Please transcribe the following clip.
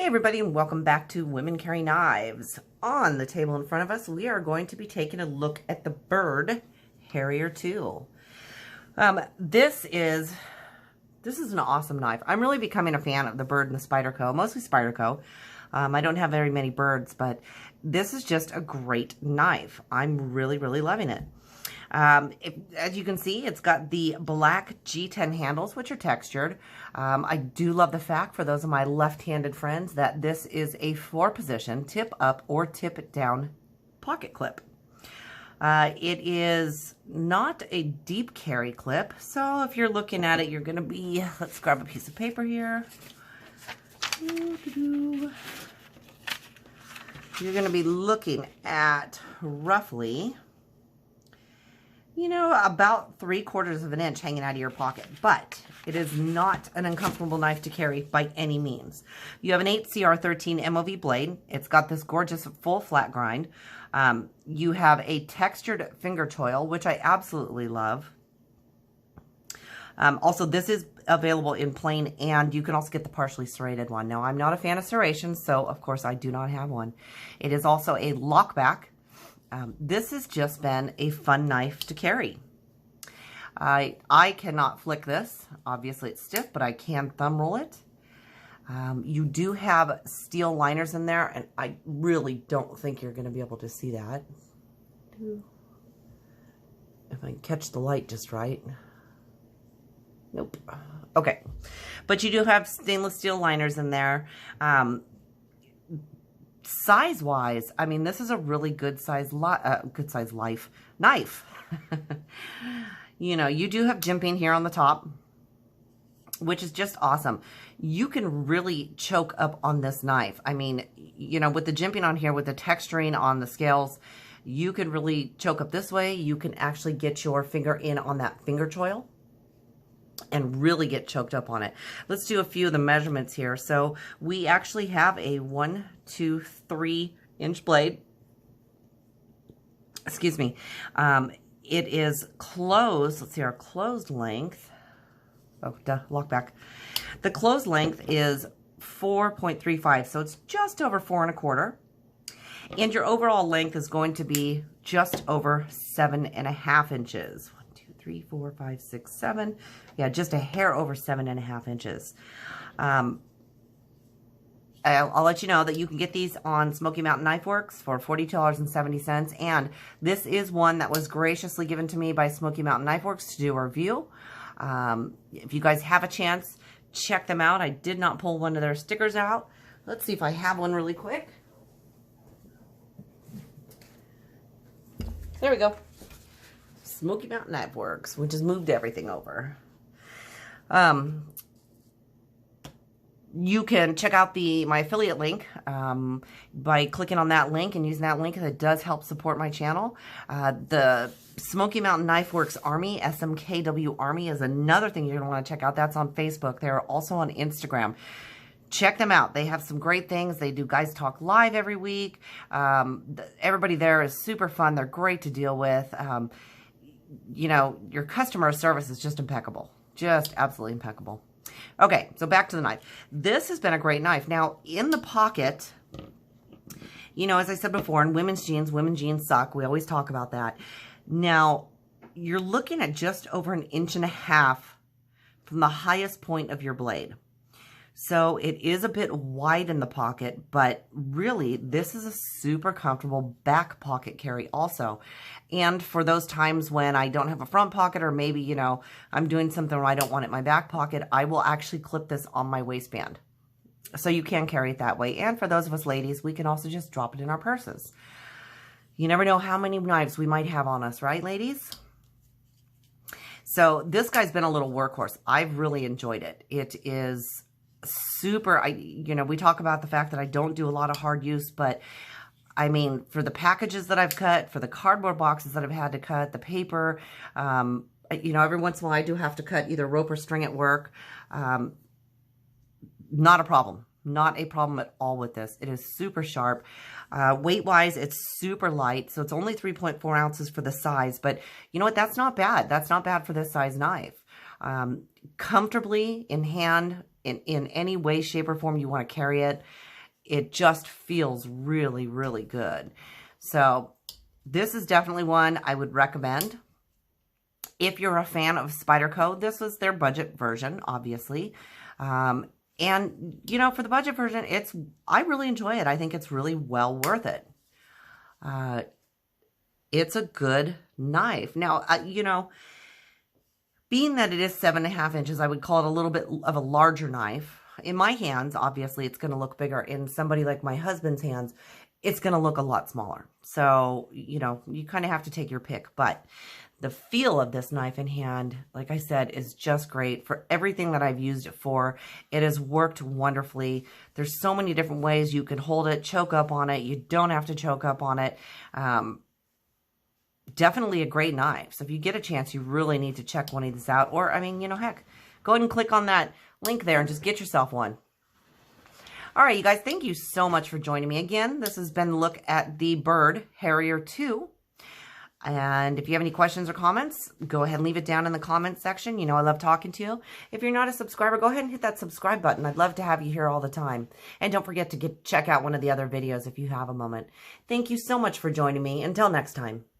everybody, and welcome back to Women Carry Knives. On the table in front of us, we are going to be taking a look at the Byrd Harrier tool. This is an awesome knife. I'm really becoming a fan of the Byrd and the Spyderco, mostly Spyderco. I don't have very many Byrds, but this is just a great knife. I'm really loving it. As you can see, it's got the black G10 handles, which are textured. I do love the fact, for those of my left-handed friends, that this is a 4-position tip up or tip it down pocket clip. It is not a deep carry clip, so if you're looking at it, you're going to be, let's grab a piece of paper here. You're going to be looking at roughly, about 3/4 of an inch hanging out of your pocket, but it is not an uncomfortable knife to carry by any means. You have an 8CR13 MOV blade. It's got this gorgeous full flat grind. You have a textured finger choil, which I absolutely love. Also, this is available in plain, and you can also get the partially serrated one. Now, I'm not a fan of serration, so of course I do not have one. It is also a lockback. This has just been a fun knife to carry. I cannot flick this. Obviously it's stiff, but I can thumb roll it. You do have steel liners in there, and I really don't think you're going to be able to see that. If I can catch the light just right. Nope. Okay. But you do have stainless steel liners in there. Size-wise, I mean, this is a really good size knife. You do have jimping here on the top, which is just awesome. You can really choke up on this knife. I mean, with the jimping on here, with the texturing on the scales, you can really choke up this way. You can actually get your finger in on that finger choil and really get choked up on it. Let's do a few of the measurements here. So we actually have a 1, 2, 3 inch blade. Excuse me. It is closed. Let's see our closed length. Oh, duh, lock back. The closed length is 4.35, so it's just over 4 1/4. And your overall length is going to be just over 7.5 inches. 3, 4, 5, 6, 7. Yeah, just a hair over 7.5 inches. I'll let you know that you can get these on Smoky Mountain Knife Works for $42.70. And this is one that was graciously given to me by Smoky Mountain Knife Works to do a review. If you guys have a chance, check them out. I did not pull one of their stickers out. Let's see if I have one really quick. There we go. Smoky Mountain Knife Works, which has moved everything over. You can check out my affiliate link by clicking on that link and using that link. That does help support my channel. The Smoky Mountain Knife Works Army, SMKW Army, is another thing you're going to want to check out. That's on Facebook. They're also on Instagram. Check them out. They have some great things. They do Guys Talk Live every week. Everybody there is super fun. They're great to deal with. Your customer service is just impeccable. Just absolutely impeccable. Okay, so back to the knife. This has been a great knife. Now, in the pocket, as I said before, in women's jeans suck. We always talk about that. Now, you're looking at just over 1.5 inches from the highest point of your blade. So it is a bit wide in the pocket, but really this is a super comfortable back pocket carry also. And for those times when I don't have a front pocket, or maybe, I'm doing something where I don't want it in my back pocket, I will actually clip this on my waistband. So you can carry it that way. And for those of us ladies, we can also just drop it in our purses. You never know how many knives we might have on us, right, ladies? So this guy's been a little workhorse. I've really enjoyed it. It is super, we talk about the fact that I don't do a lot of hard use, but I mean, for the packages that I've cut, for the cardboard boxes that I've had to cut, the paper, every once in a while I do have to cut either rope or string at work. Not a problem. Not a problem at all with this. It is super sharp. Weight-wise, it's super light, so it's only 3.4 ounces for the size, but you know what? That's not bad. That's not bad for this size knife. Comfortably in hand, in any way, shape, or form you want to carry it. it just feels really, really good. So this is definitely one I would recommend. If you're a fan of Spyderco, this was their budget version, obviously. And, you know, for the budget version, I really enjoy it. I think it's really well worth it. It's a good knife. Now, you know, being that it is 7.5 inches, I would call it a little bit of a larger knife. In my hands, obviously, it's going to look bigger. In somebody like my husband's hands, it's going to look a lot smaller. So, you know, you kind of have to take your pick. But the feel of this knife in hand, like I said, is just great for everything that I've used it for. It has worked wonderfully. There's so many different ways you can hold it, choke up on it. You don't have to choke up on it. Definitely a great knife. So if you get a chance, you really need to check one of these out. Or, I mean, you know, heck, go ahead and click on that link there and just get yourself one. All right, you guys, thank you so much for joining me again. This has been a look at the Byrd Harrier 2. And if you have any questions or comments, go ahead and leave it down in the comments section. You know I love talking to you. If you're not a subscriber, go ahead and hit that subscribe button. I'd love to have you here all the time. And don't forget to check out one of the other videos if you have a moment. Thank you so much for joining me. Until next time.